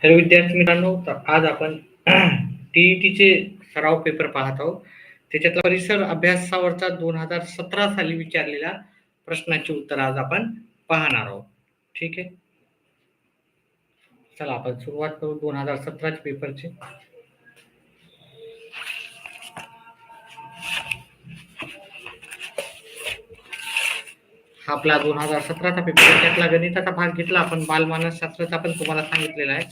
तर विद्यार्थी मित्रांनो, तर आज आपण टीईटीचे सराव पेपर पाहत आहोत. त्याच्यातला परिसर अभ्यासावरचा 2017 साली विचारलेल्या प्रश्नाची उत्तर आज आपण पाहणार आहोत. ठीक आहे. चला आपण सुरुवात करू 2017 पेपरची. हा आपला 2017चा पेपर आहे. त्यातला गणिताचा भाग घेतला आपण. बालमानसशास्त्राचा पण तुम्हाला सांगितलेला आहे.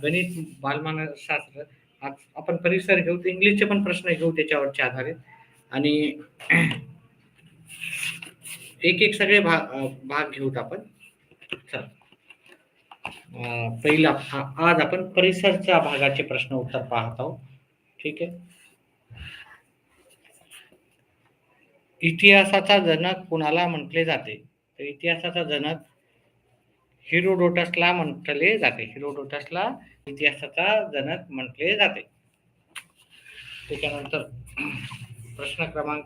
गणित, बालमानसशास्त्र. आज आपण परिसर घेऊ, इंग्लिशचे पण प्रश्न घेऊ त्याच्यावरच्या आधारित, आणि एक एक सगळे भाग घेऊत आपण. चला, पहिला आज आपण परिसरच्या भागाचे प्रश्न उत्तर पाहत आहोत. ठीक आहे. इतिहासाचा जनक कुणाला म्हटले जाते? तर इतिहासाचा जनक हिरोडोटसला म्हटले जाते. हिरोडोटसला इतिहासाचा जनक म्हटले जाते. त्याच्यानंतर प्रश्न क्रमांक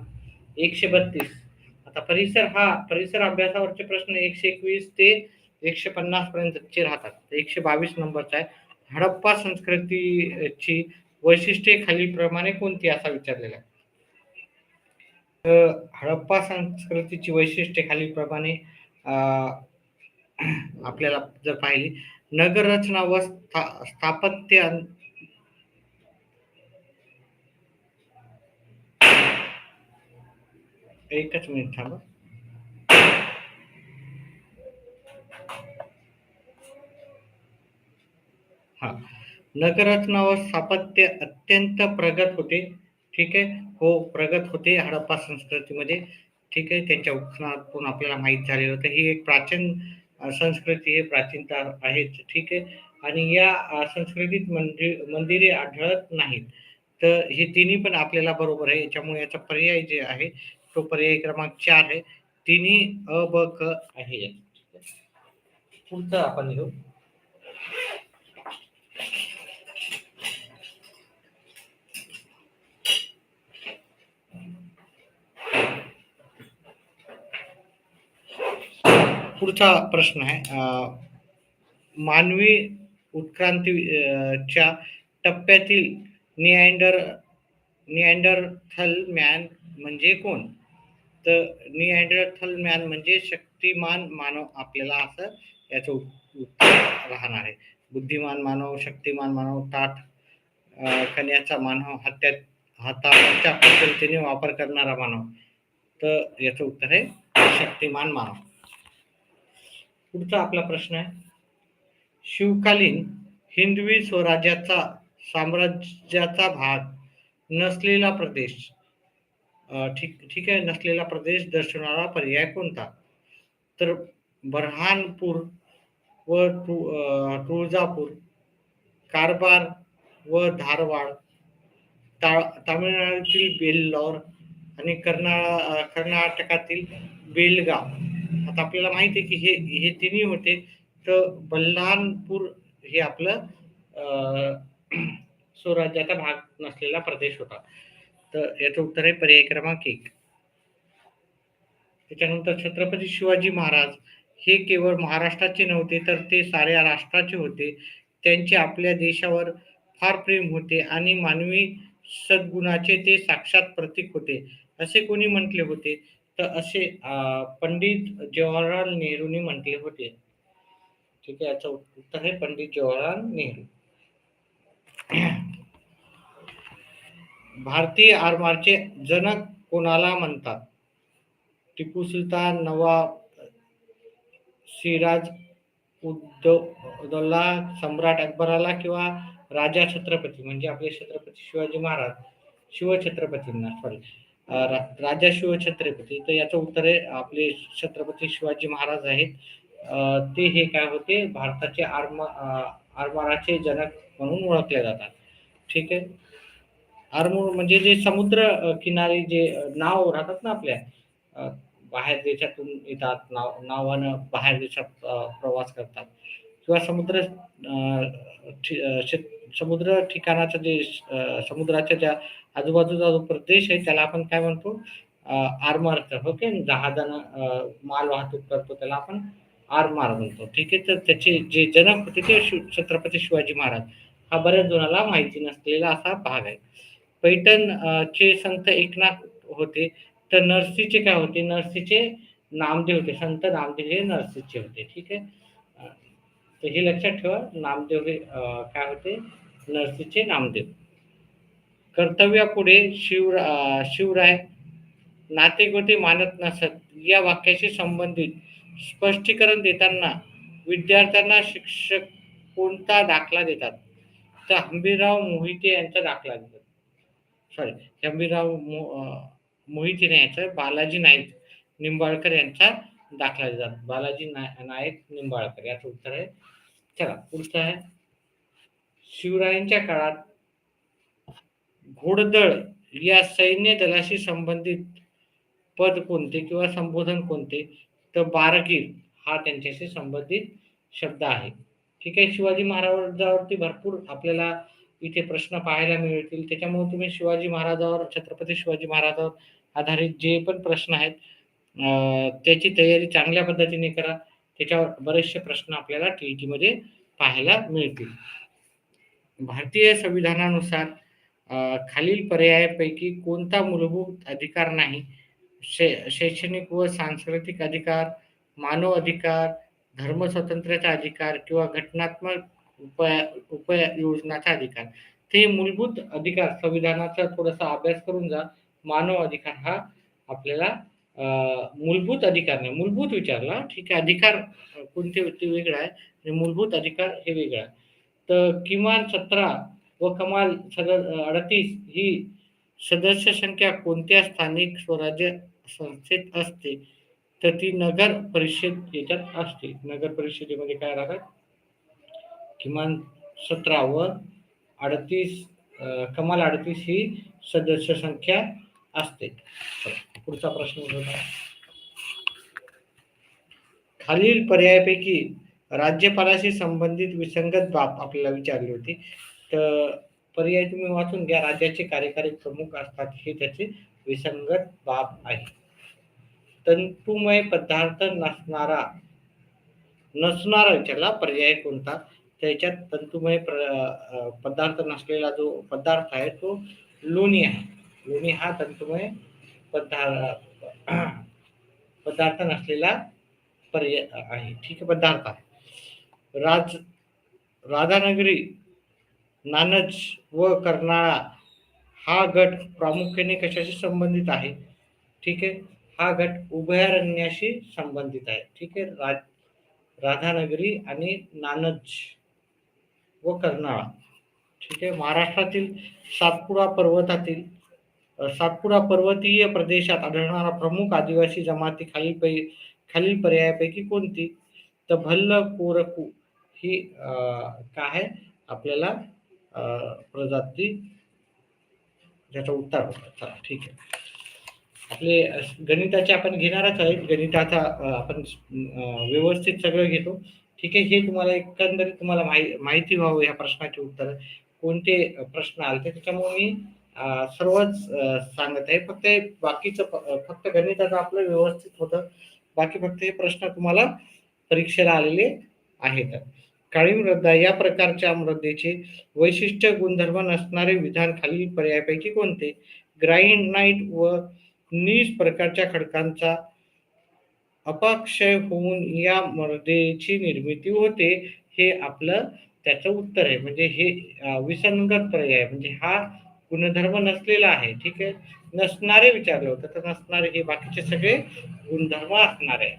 132. आता परिसर अभ्यासावरचे प्रश्न 121 ते 150 पर्यंतचे राहतात. 122 नंबरचा आहे. हडप्पा संस्कृतीची वैशिष्ट्ये खालीलप्रमाणे कोणती, असा विचारलेला आहे. हडप्पा संस्कृतीची वैशिष्ट्ये खालीलप्रमाणे आपल्याला जर पाहिली, नगर रचना व स्थापत्य. एकच मिनिट थांबा. हा, नगररचना व स्थापत्य अत्यंत प्रगत होते. ठीक आहे. हो, प्रगत होते हडप्पा संस्कृतीमध्ये. ठीक आहे. त्यांच्या उत्खननातून आपल्याला माहित झालेलं होतं. ही एक प्राचीन संस्कृती आहे, प्राचीनता आहे. ठीक आहे. आणि या संस्कृतीत मंदिरे आढळत नाहीत. तर हे तिन्ही पण आपल्याला बरोबर आहे. याच्यामुळे याचा पर्याय जे आहे तो पर्याय क्रमांक 4 आहे. तिन्ही अ, ब, क आहे. पुढचं आपण घेऊ. पुढचा प्रश्न आहे, मानवी उत्क्रांतीच्या टप्प्यातील निअँडरथल मॅन म्हणजे कोण? तर निअँडरथल मॅन म्हणजे शक्तिमान मानव, आपल्याला असं याचं उत्तर राहणार आहे. बुद्धिमान मानव, शक्तिमान मानव, ताठ कण्याचा मानव, हाताच्या कुशलतेने वापर करणारा मानव. तर याचं उत्तर आहे शक्तिमान मानव. पुढचा आपला प्रश्न आहे, शिवकालीन हिंदवी स्वराज्याचा साम्राज्याचा भाग नसलेला प्रदेश. ठीक आहे. नसलेला प्रदेश दर्शवणारा पर्याय कोणता? तर बऱ्हाणपूर व तुळजापूर, कारवार व धारवाड, तामिळनाडूतील बेल्लोर आणि कर्नाटकातील बेलगाव. आता आपल्याला माहिती आहे की हे तिन्ही होते. तर बल्हारपूर हे आपलं स्वराज्याचा भाग नसलेला प्रदेश होता. तर याचं उत्तर आहे पर्याय क्रमांक 1. त्याच्यानंतर छत्रपती शिवाजी महाराज हे केवळ महाराष्ट्राचे नव्हते, तर ते साऱ्या राष्ट्राचे होते. त्यांचे आपल्या देशावर फार प्रेम होते आणि मानवी सद्गुणाचे ते साक्षात प्रतीक होते, असे कोणी म्हटले होते? तर असे पंडित जवाहरलाल नेहरूंनी म्हटले होते. ठीक आहे. याचं उत्तर आहे पंडित जवाहरलाल नेहरू. भारतीय आरमारचे जनक कोणाला म्हणतात? टिपू सुलतान, नवाब सिराज उद्दौला, सम्राट अकबराला, किंवा राजा छत्रपती म्हणजे आपले छत्रपती शिवाजी महाराज, शिवछत्रपतींना, सॉरी, राजा शिवछत्रपती. तर याचं उत्तर आहे आपले छत्रपती शिवाजी महाराज आहेत. ते हे काय होते, भारताचे आरमाराचे जनक म्हणून ओळखले जातात. ठीक आहे. आरमोर म्हणजे जे समुद्र किनारी जे नाव राहतात ना आपल्या, बाहेर देशातून येतात, नावानं बाहेर देशात प्रवास करतात, किंवा समुद्र ठिकाणाचं जे समुद्राच्या ज्या आजूबाजूचा जो प्रदेश आहे त्याला आपण काय म्हणतो, आरमार. ओके. जहाजानं माल वाहतूक करतो त्याला आपण आर मार म्हणतो. ठीक आहे. तर त्याचे जे जनक होते ते छत्रपती शिवाजी महाराज. हा बऱ्याच जणाला माहिती नसलेला असा भाग आहे. पैठण चे संत एकनाथ होते. तर नरसीचे काय होते? नरसीचे नामदेव होते. संत नामदेव हे नरसीचे होते. ठीक आहे. अ, तर हे लक्षात ठेवा. नामदेव हे काय होते? नरसीचे नामदेव. कर्तव्यापुढे शिवराय नाते-गोते मानत नसत. या वाक्याशी संबंधित स्पष्टीकरण देताना विद्यार्थ्यांना शिक्षक कोणता दाखला देतात? तर हंबीरराव मोहिते यांचा दाखला देतात. सॉरी, मोहिते नाही, याचं बालाजी नाईक निंबाळकर यांचा दाखला देतात. बालाजी नाईक निंबाळकर याचं उत्तर आहे. चला पुढचं आहे. शिवरायांच्या काळात घोडदळ या सैन्य दलाशी संबंधित पद कोणते किंवा संबोधन कोणते? तर बारगीर हा त्यांच्याशी संबंधित शब्द आहे. ठीक आहे. शिवाजी महाराजांवरती भरपूर आपल्याला इथे प्रश्न पाहायला मिळतील. त्याच्यामुळे तुम्ही शिवाजी महाराजांवर, छत्रपती शिवाजी महाराजांवर आधारित जे पण प्रश्न आहेत त्याची तयारी चांगल्या पद्धतीने करा. त्याच्यावर बरेचसे प्रश्न आपल्याला टीईटीमध्ये पाहायला मिळतील. भारतीय संविधानानुसार खालील पर्यायापैकी कोणता मूलभूत अधिकार नाही? शैक्षणिक व सांस्कृतिक अधिकार, मानव अधिकार, धर्मस्वातंत्र्याचा अधिकार किंवा घटनात्मक उपयोजनाचा अधिकार. ते मूलभूत अधिकार संविधानाचा थोडासा अभ्यास करून जा. मानव अधिकार हा आपल्याला मूलभूत अधिकार नाही, मूलभूत विचारला. ठीक आहे. अधिकार कोणते ते वेगळं आहे आणि मूलभूत अधिकार हे वेगळं आहे. तर किमान 17 व कमाल 38 ही सदस्य संख्या कोणत्या स्थानिक स्वराज्य संस्थेत असते? तर ती नगर परिषद याच्यात असते. नगर परिषदेमध्ये काय राहतात? किमान 17 व 38 कमाल 38 ही सदस्य संख्या असते. पुढचा प्रश्न होता. खालील पर्यायापैकी राज्यपालाशी संबंधित विसंगत बाब आपल्याला विचारली होती. तर पर्याय तुम्ही वाचून घ्या. राज्याचे कार्यकारी प्रमुख असतात हे त्याचे विसंगत बाब आहे. तंतुमय पदार्थ नसणारा विचारला पर्याय कोणता? त्याच्यात तंतुमय पदार्थ नसलेला जो पदार्थ आहे तो लोणी आहे. लोणी हा तंतुमय पदार्थ पदार्थ नसलेला पर्याय आहे. ठीक आहे. पदार्थ आहे. राधानगरी, नानज व कर्नाळा हा गट प्रामुख्याने कशाशी संबंधित आहे? ठीक आहे. हा गट उभयारण्याशी संबंधित आहे. ठीक आहे. राधानगरी आणि नानज व कर्नाळा. ठीक आहे. महाराष्ट्रातील सातपुडा पर्वतातील सातपुडा पर्वतीय प्रदेशात आढळणारा प्रमुख आदिवासी जमाती खालील पर्यायापैकी कोणती? तर भल्ल कोरकू ही काय आहे आपल्याला प्रजाती ज्याचं उत्तर होतं. चला ठीक आहे. आपले गणिताचे आपण घेणारच आहेत. गणिताचा आपण व्यवस्थित सगळं घेतो. ठीक आहे. हे तुम्हाला एकंदरीत तुम्हाला माहिती व्हावं या प्रश्नाचे उत्तर कोणते प्रश्न आले त्याच्यामुळे मी सर्वच सांगत आहे. फक्त बाकीचं फक्त गणिताचं आपलं व्यवस्थित होतं. बाकी फक्त हे प्रश्न तुम्हाला परीक्षेला आलेले आहेत. काळी मृदा या प्रकारच्या मृदेचे वैशिष्ट्य गुणधर्म नसणारे विधान खालील पर्यायापैकी कोणते? ग्रानाइट व नीस प्रकारच्या खडकांचा अपक्षय होऊन या मृदेची निर्मिती होते. हे आपलं त्याचं उत्तर आहे. म्हणजे हे विसंगत पर्याय म्हणजे हा गुणधर्म नसलेला आहे. ठीक आहे. नसणारे विचारलं होतं तर नसणारे हे बाकीचे सगळे गुणधर्म असणार आहे.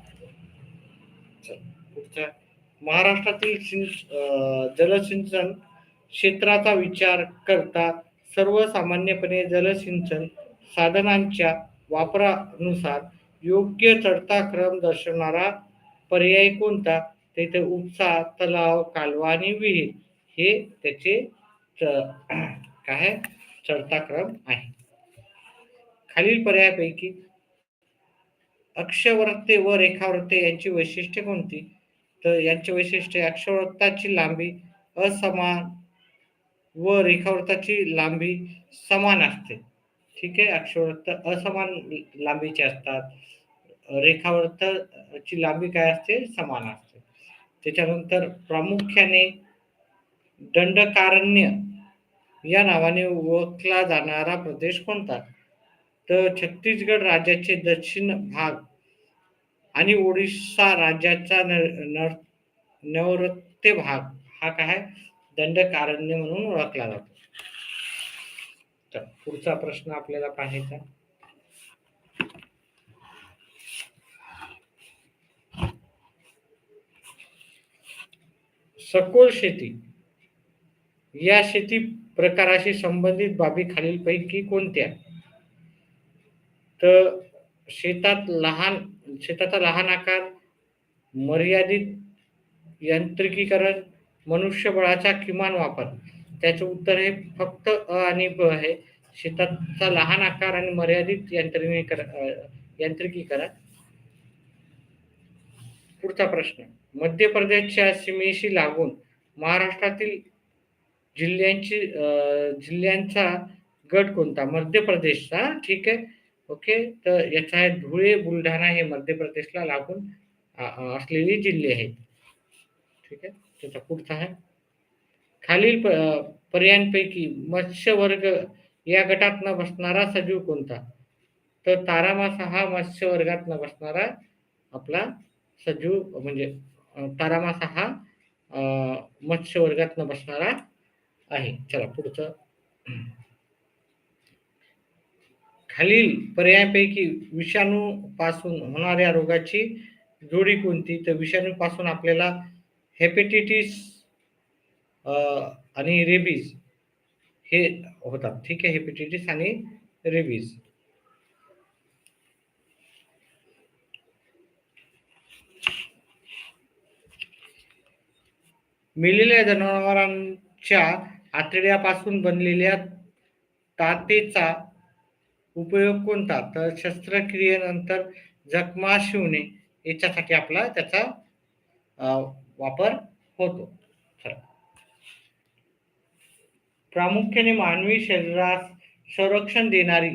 पुढचा महाराष्ट्रातील जलसिंचन क्षेत्राचा विचार करता सर्वसामान्यपणे जलसिंचन साधनांच्या वापरानुसार योग्य चढता क्रम दर्शवणारा पर्याय कोणता? तिथे उपसा, तलाव, कालवा आणि विहीर हे त्याचे काय चढता क्रम आहे. खालील पर्यायापैकी अक्षवृत्ते व रेखावृत्ते यांची वैशिष्ट्ये कोणती? तर यांची वैशिष्ट्ये अक्षवृत्ताची लांबी असमान व रेखावृत्ताची लांबी समान असते. ठीक आहे. अक्षवृत्त असमान लांबीचे असतात. रेखावृत्ताची लांबी काय असते? समान असते. त्याच्यानंतर प्रामुख्याने दंडकारण्य या नावाने ओळखला जाणारा प्रदेश कोणता? तर छत्तीसगड राज्याचे दक्षिण भाग आणि ओडिशा राज्याचा नैऋत्य भाग हा काय दंडकारण्य म्हणून ओळखला जातो. तर पुढचा प्रश्न आपल्याला पाहायचा. सखोल शेती या शेती प्रकाराशी संबंधित बाबी खालीलपैकी कोणत्या? तर शेताचा लहान आकार, मर्यादित यांत्रिकीकरण, मनुष्यबळाचा किमान वापर. त्याचं उत्तर हे फक्त अ आणि ब आहे. शेताचा लहान आकार आणि मर्यादित यांत्रिकीकरण. पुढचा प्रश्न. मध्य प्रदेशच्या सीमेशी लागून महाराष्ट्रातील जिल्ह्यांचा गट कोणता? मध्य प्रदेशचा. ठीक आहे. ओके. तर याचा आहे धुळे, बुलढाणा हे मध्य प्रदेशला लागून असलेले जिल्हे आहेत. ठीक आहे. त्याचा पुढचा आहे. खालील पर्यायांपैकी मत्स्य वर्ग या गटात न बसणारा सजीव कोणता? तर तारामासा हा मत्स्य वर्गात न बसणारा आपला सजीव म्हणजे तारामासा हा मत्स्य वर्गात न बसणारा आहे. चला पुढचं. खालील पर्यायांपैकी विषाणूपासून होणाऱ्या रोगाची जोडी कोणती? तर विषाणूपासून आपल्याला हेपेटिटिस आणि रेबीज हे होतात. ठीक आहे. हेपेटिटिस आणि रेबीज. मेलेल्या जनावरांच्या आतड्यापासून बनलेल्या तातेचा उपयोग कोणता? तर शस्त्रक्रियेनंतर जखमा शिवणे याच्यासाठी आपला त्याचा वापर होतो. प्रामुख्याने मानवी शरीरास संरक्षण देणारी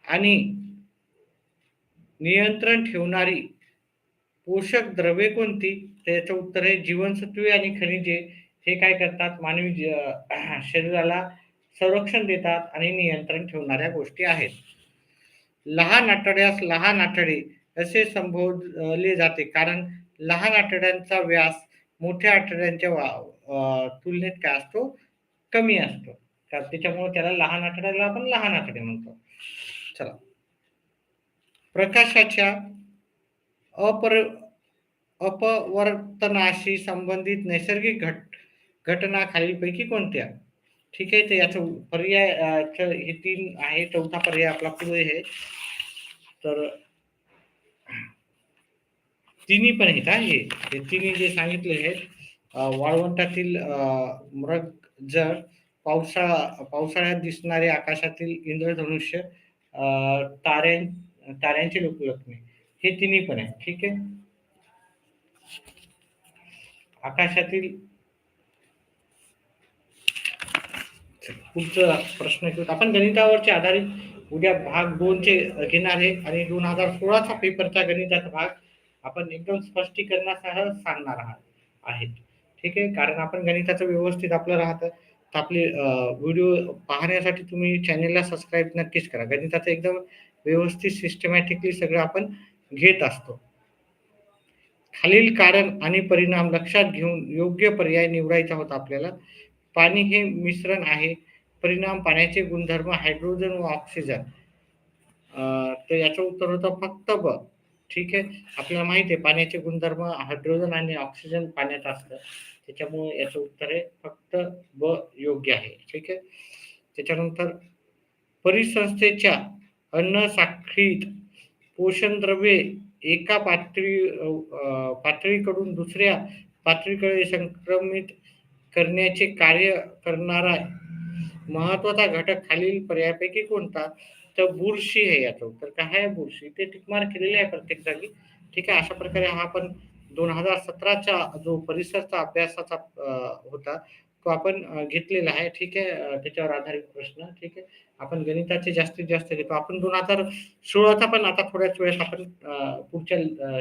आणि नियंत्रण ठेवणारी पोषक द्रव्ये कोणती? त्याचं उत्तर आहे जीवनसत्वे आणि खनिजे. हे काय करतात? मानवी शरीराला संरक्षण देतात आणि नियंत्रण ठेवणाऱ्या गोष्टी आहेत. लहान आतड्यास लहान आतडे असे संबोधले जाते कारण लहान आतड्यांचा व्यास मोठ्या आतड्यांच्या तुलनेत काय असतो? कमी असतो. तर त्याच्यामुळे त्याला लहान आतड्याला आपण लहान आतडे म्हणतो. चला. प्रकाशाच्या अपवर्तनाशी संबंधित नैसर्गिक घटना खालीलपैकी कोणत्या? ठीक आहे. तर याचं पर्याय हे 3 आहे. चौथा पर्याय आपला पुढे आहे. तर तिन्ही पण आहेत. हे तिन्ही जे सांगितले आहेत वाळवंटातील मृग जळ, पावसाळ्यात दिसणारे आकाशातील इंद्रधनुष्य, ताऱ्यांची लुकलुकणे हे तिन्ही पण आहे. ठीक आहे. आकाशातील पुढचा प्रश्न घेऊ. आपण गणितावरचे आधारित उद्या भाग 2 चे घेणार आहे आणि 2016चा पेपरचा गणिताचा भाग आपण एकदम स्पष्टीकरणासह सांगणार आहे. ठीक आहे. कारण आपण गणिताचं व्यवस्थित आपलं राहतं. तर आपले व्हिडिओ पाहण्यासाठी तुम्ही चॅनेलला सबस्क्राईब नक्कीच करा. गणिताचं एकदम व्यवस्थित सिस्टमॅटिकली सगळं आपण घेत असतो. खालील कारण आणि परिणाम लक्षात घेऊन योग्य पर्याय निवडायचा होता आपल्याला. पाणी हे मिश्रण आहे. परिणाम पाण्याचे गुणधर्म हायड्रोजन व ऑक्सिजन. तर याचं उत्तर होतं फक्त ब. ठीक आहे. आपल्याला माहिती आहे पाण्याचे गुणधर्म हायड्रोजन आणि ऑक्सिजन पाण्यात असतं. त्याच्यामुळे याचं उत्तर आहे फक्त ब योग्य आहे. ठीक आहे. त्याच्यानंतर परिसंस्थेच्या अन्न साखळीत पोषण द्रव्ये एका पातळीकडून दुसऱ्या पातळीकडे संक्रमित करण्याचे कार्य करणारा महत्वाचा घटक खालील पर्यायापैकी कोणता? तर बुरशी आहे याचं उत्तर. काय आहे? बुरशी. ते टिकमार्क केलेले आहे प्रत्येक जागी. ठीक आहे. अशा प्रकारे हा आपण 2017चा जो परिसरचा अभ्यासाचा होता तो आपण घेतलेला आहे. ठीक आहे. त्याच्यावर आधारित प्रश्न. ठीक आहे. आपण गणिताचे जास्तीत जास्त घेतो. आपण 2016चा पण आता थोड्याच वेळेस आपण पुढच्या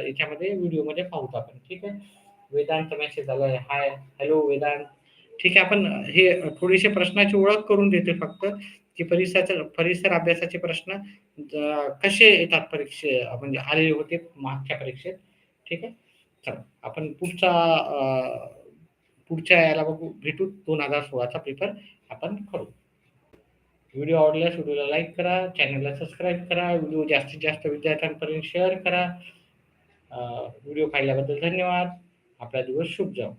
याच्यामध्ये व्हिडिओमध्ये पाहूत आपण. ठीक आहे. वेदांत मेसेज आलाय. हाय, हॅलो वेदांत. ठीक आहे, आपण हे थोडीशी प्रश्नाची ओळख करून देते फक्त, की परिसर अभ्यासाचे प्रश्न कसे येतात म्हणजे आलेले होते मागच्या परीक्षेत. ठीक आहे. चला आपण पुढच्या याला भेटू. 2016चा पेपर आपण करू. व्हिडिओ आवडल्यास व्हिडिओला लाईक करा, चॅनलला सबस्क्राईब करा, व्हिडिओ जास्तीत जास्त विद्यार्थ्यांपर्यंत शेअर करा. व्हिडिओ पाहिल्याबद्दल धन्यवाद. आपला दिवस शुभ जाओ.